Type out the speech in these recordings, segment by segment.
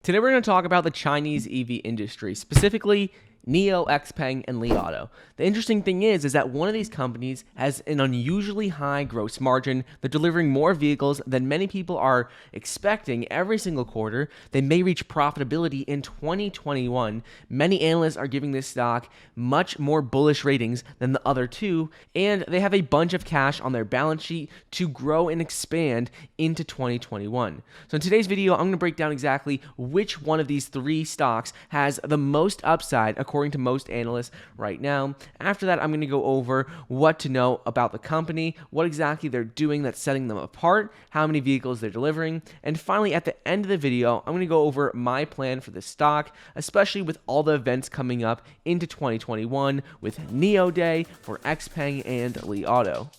Today we're going to talk about the Chinese EV industry, specifically NIO, XPeng, and Li Auto. The interesting thing is that one of these companies has an unusually high gross margin. They're delivering more vehicles than many people are expecting every single quarter. They may reach profitability in 2021. Many analysts are giving this stock much more bullish ratings than the other two, and they have a bunch of cash on their balance sheet to grow and expand into 2021. So in today's video, I'm going to break down exactly which one of these three stocks has the most upside according to most analysts right now. After that, I'm going to go over what to know about the company, what exactly they're doing that's setting them apart, how many vehicles they're delivering, and finally, at the end of the video, I'm going to go over my plan for the stock, especially with all the events coming up into 2021 with NIO Day for XPeng and Li Auto.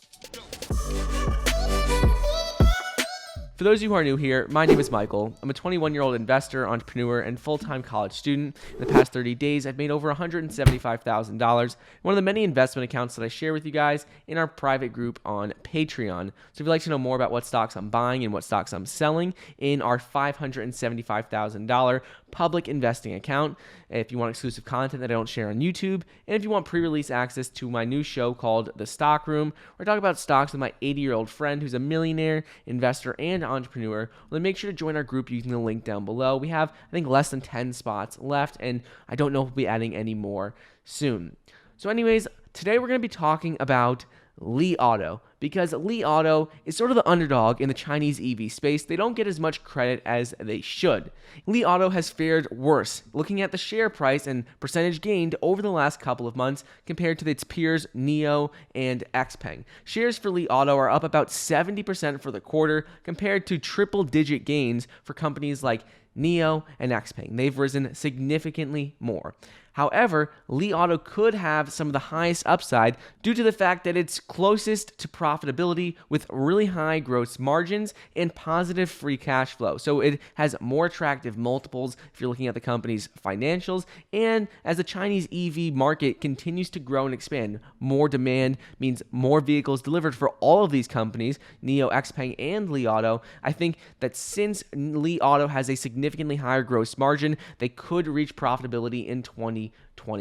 For those of you who are new here, my name is Michael. I'm a 21-year-old investor, entrepreneur, and full-time college student. In the past 30 days, I've made over $175,000. One of the many investment accounts that I share with you guys in our private group on Patreon. So if you'd like to know more about what stocks I'm buying and what stocks I'm selling in our $575,000 public investing account, if you want exclusive content that I don't share on YouTube, and if you want pre-release access to my new show called The Stock Room, where I talk about stocks with my 80-year-old friend who's a millionaire, investor, and entrepreneur, well, then make sure to join our group using the link down below. We have, I think, less than 10 spots left, and I don't know if we'll be adding any more soon. So anyways, today we're going to be talking about Li Auto, because Li Auto is sort of the underdog in the Chinese EV space. They don't get as much credit as they should. Li Auto has fared worse, looking at the share price and percentage gained over the last couple of months compared to its peers NIO and XPeng. Shares for Li Auto are up about 70% for the quarter compared to triple-digit gains for companies like NIO and XPeng. They've risen significantly more. However, Li Auto could have some of the highest upside due to the fact that it's closest to profitability with really high gross margins and positive free cash flow. So it has more attractive multiples if you're looking at the company's financials. And as the Chinese EV market continues to grow and expand, more demand means more vehicles delivered for all of these companies, NIO, XPeng, and Li Auto. I think that since Li Auto has a significantly higher gross margin, they could reach profitability in 2020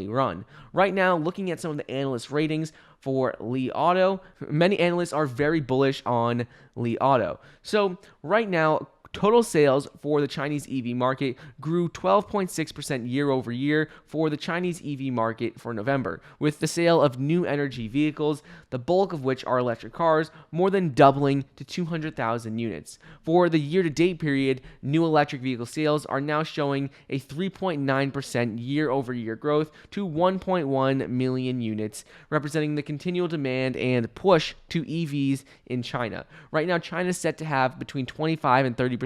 run. Right now, looking at some of the analyst ratings for Li Auto, many analysts are very bullish on Li Auto. So right now, total sales for the Chinese EV market grew 12.6% year over year for the Chinese EV market for November, with the sale of new energy vehicles, the bulk of which are electric cars, more than doubling to 200,000 units. For the year-to-date period, new electric vehicle sales are now showing a 3.9% year-over-year growth to 1.1 million units, representing the continual demand and push to EVs in China. Right now, China is set to have between 25 and 30%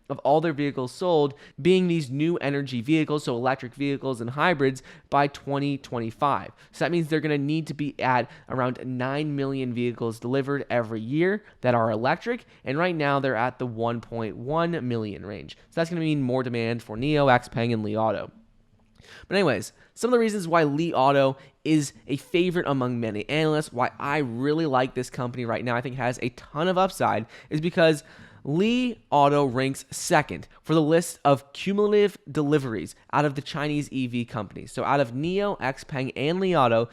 of all their vehicles sold being these new energy vehicles, so electric vehicles and hybrids, by 2025. So that means they're going to need to be at around 9 million vehicles delivered every year that are electric, and right now they're at the 1.1 million range. So that's going to mean more demand for NIO, XPeng, and Li Auto. But anyways, some of the reasons why Li Auto is a favorite among many analysts, why I really like this company right now, I think has a ton of upside, is because Li Auto ranks second for the list of cumulative deliveries out of the Chinese EV companies. So out of NIO, XPeng, and Li Auto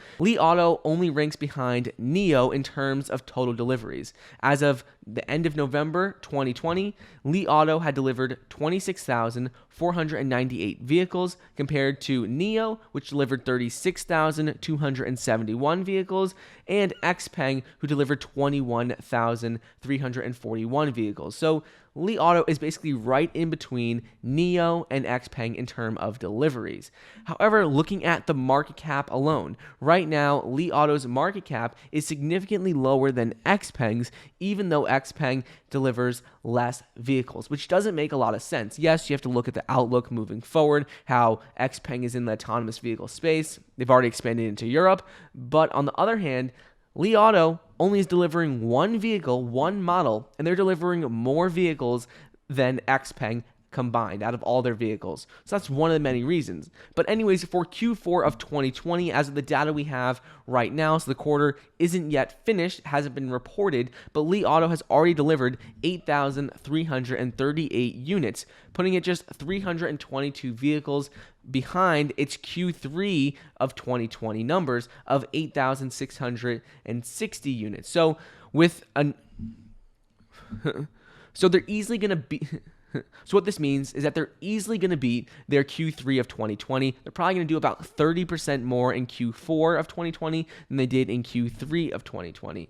only ranks behind NIO in terms of total deliveries. As of the end of November 2020, Li Auto had delivered 26,498 vehicles compared to NIO, which delivered 36,271 vehicles, and XPeng, who delivered 21,341 vehicles. So Li Auto is basically right in between NIO and XPeng in terms of deliveries. However, looking at the market cap alone, right now, Li Auto's market cap is significantly lower than XPeng's, even though XPeng delivers less vehicles, which doesn't make a lot of sense. Yes, you have to look at the outlook moving forward, how XPeng is in the autonomous vehicle space. They've already expanded into Europe, but on the other hand, Li Auto only is delivering one vehicle, one model, and they're delivering more vehicles than XPeng combined out of all their vehicles. So that's one of the many reasons. But anyways, for Q4 of 2020, as of the data we have right now, so the quarter isn't yet finished, hasn't been reported, but Li Auto has already delivered 8,338 units, putting it just 322 vehicles behind its Q3 of 2020 numbers of 8,660 units. So with an so they're easily going to be so what this means is that they're easily going to beat their Q3 of 2020. They're probably going to do about 30% more in Q4 of 2020 than they did in Q3 of 2020.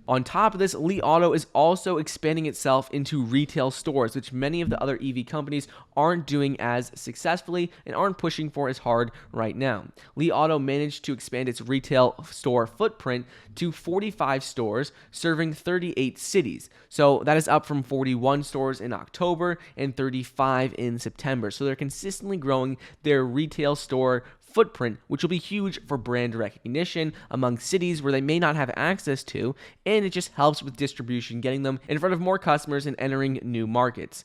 On top of this, Li Auto is also expanding itself into retail stores, which many of the other EV companies aren't doing as successfully and aren't pushing for as hard right now. Li Auto managed to expand its retail store footprint to 45 stores, serving 38 cities. So that is up from 41 stores in October and 35 in September. So they're consistently growing their retail store footprint, which will be huge for brand recognition among cities where they may not have access to, and it just helps with distribution, getting them in front of more customers and entering new markets.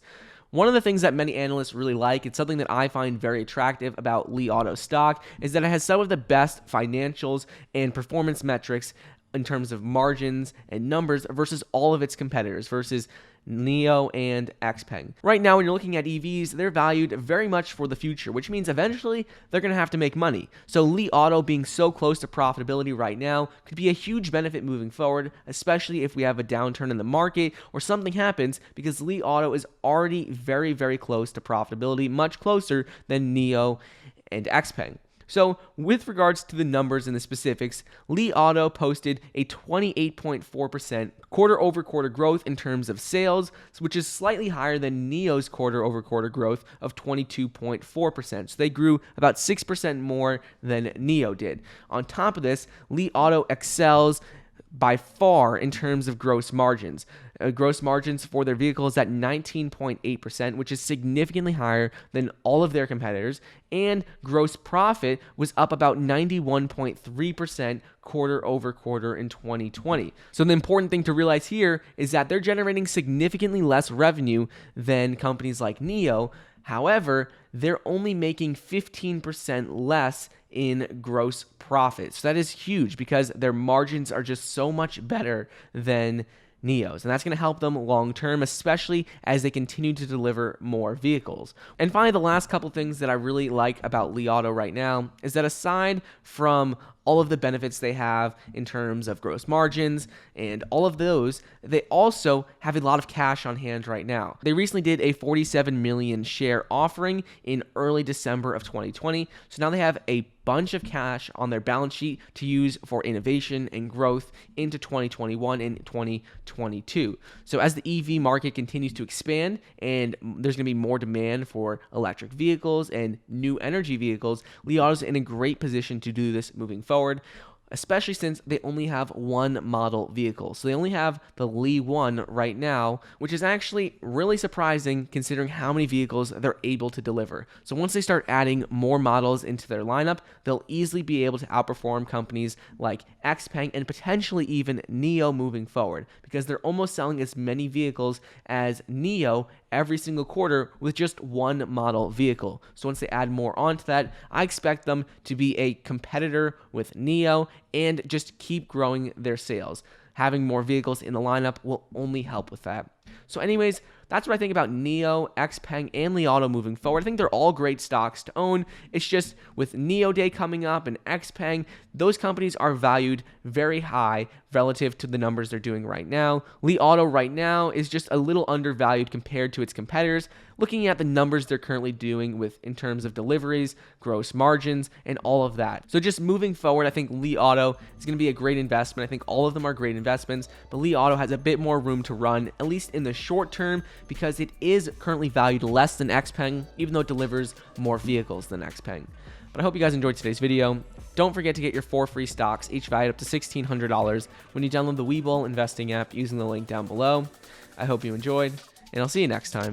One of the things that many analysts really like, it's something that I find very attractive about Li Auto stock, is that it has some of the best financials and performance metrics in terms of margins and numbers versus all of its competitors, versus NIO and XPeng. Right now, when you're looking at EVs, they're valued very much for the future, which means eventually they're going to have to make money. So Li Auto being so close to profitability right now could be a huge benefit moving forward, especially if we have a downturn in the market or something happens, because Li Auto is already very, very close to profitability, much closer than NIO and XPeng. So with regards to the numbers and the specifics, Li Auto posted a 28.4% quarter-over-quarter growth in terms of sales, which is slightly higher than NIO's quarter-over-quarter growth of 22.4%. So they grew about 6% more than NIO did. On top of this, Li Auto excels by far in terms of gross margins. Gross margins for their vehicles at 19.8%, which is significantly higher than all of their competitors, and gross profit was up about 91.3% quarter over quarter in 2020. So the important thing to realize here is that they're generating significantly less revenue than companies like NIO. However, they're only making 15% less in gross profit. So that is huge because their margins are just so much better than NIO's, and that's going to help them long term, especially as they continue to deliver more vehicles. And finally, the last couple things that I really like about Li Auto right now is that aside from all of the benefits they have in terms of gross margins and all of those, they also have a lot of cash on hand right now. They recently did a 47 million share offering in early December of 2020. So now they have a bunch of cash on their balance sheet to use for innovation and growth into 2021 and 2022. So as the EV market continues to expand and there's going to be more demand for electric vehicles and new energy vehicles, Li Auto's in a great position to do this moving forward, especially since they only have one model vehicle. So they only have the Li 1 right now, which is actually really surprising considering how many vehicles they're able to deliver. So once they start adding more models into their lineup, they'll easily be able to outperform companies like XPeng and potentially even NIO moving forward, because they're almost selling as many vehicles as NIO every single quarter with just one model vehicle. So once they add more onto that, I expect them to be a competitor with NIO and just keep growing their sales. Having more vehicles in the lineup will only help with that. So anyways, that's what I think about NIO, XPeng, and Li Auto moving forward. I think they're all great stocks to own. It's just with NIO Day coming up and XPeng, those companies are valued very high relative to the numbers they're doing right now. Li Auto right now is just a little undervalued compared to its competitors, looking at the numbers they're currently doing with in terms of deliveries, gross margins, and all of that. So just moving forward, I think Li Auto is going to be a great investment. I think all of them are great investments, but Li Auto has a bit more room to run, at least in the short term, because it is currently valued less than XPeng, even though it delivers more vehicles than XPeng. But I hope you guys enjoyed today's video. Don't forget to get your 4 free stocks, each valued up to $1,600, when you download the Webull investing app using the link down below. I hope you enjoyed, and I'll see you next time.